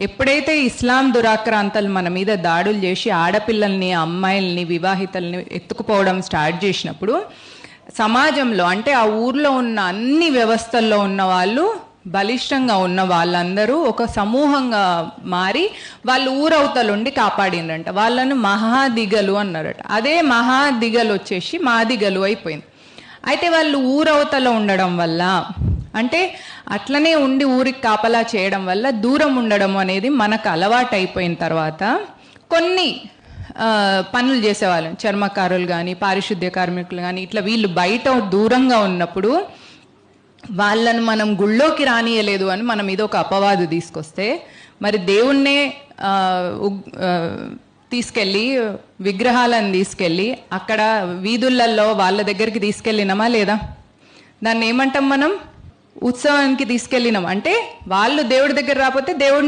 ఎప్పుడైతే ఇస్లాం దురాక్రాంతలు మన మీద దాడులు చేసి ఆడపిల్లల్ని అమ్మాయిల్ని వివాహితల్ని ఎత్తుకుపోవడం స్టార్ట్ చేసినప్పుడు సమాజంలో అంటే ఆ ఊర్లో ఉన్న అన్ని వ్యవస్థల్లో ఉన్న వాళ్ళు బలిష్టంగా ఉన్న వాళ్ళందరూ ఒక సమూహంగా మారి వాళ్ళు ఊరవతలుండి కాపాడిండ్రంట. వాళ్ళను మహాదిగలు అన్నారట. అదే మహాదిగలు వచ్చేసి మాదిగలు అయిపోయింది. అయితే వాళ్ళు ఊరవతలో ఉండడం వల్ల అంటే అట్లనే ఉండి ఊరికి కాపలా చేయడం వల్ల దూరం ఉండడం అనేది మనకు అలవాటు అయిపోయిన తర్వాత కొన్ని పనులు చేసేవాళ్ళం, చర్మకారులు కానీ పారిశుద్ధ్య కార్మికులు కానీ ఇట్లా వీళ్ళు బయట దూరంగా ఉన్నప్పుడు వాళ్ళను మనం గుళ్ళోకి రానియలేదు అని మనం ఇది ఒక అపవాదు తీసుకొస్తే మరి దేవుణ్ణే తీసుకెళ్ళి విగ్రహాలను తీసుకెళ్ళి అక్కడ వీధులలో వాళ్ళ దగ్గరికి తీసుకెళ్ళినామా లేదా? దాన్ని ఏమంటాం మనం? ఉత్సవానికి తీసుకెళ్ళినాం. అంటే వాళ్ళు దేవుడి దగ్గర రాకపోతే దేవుడిని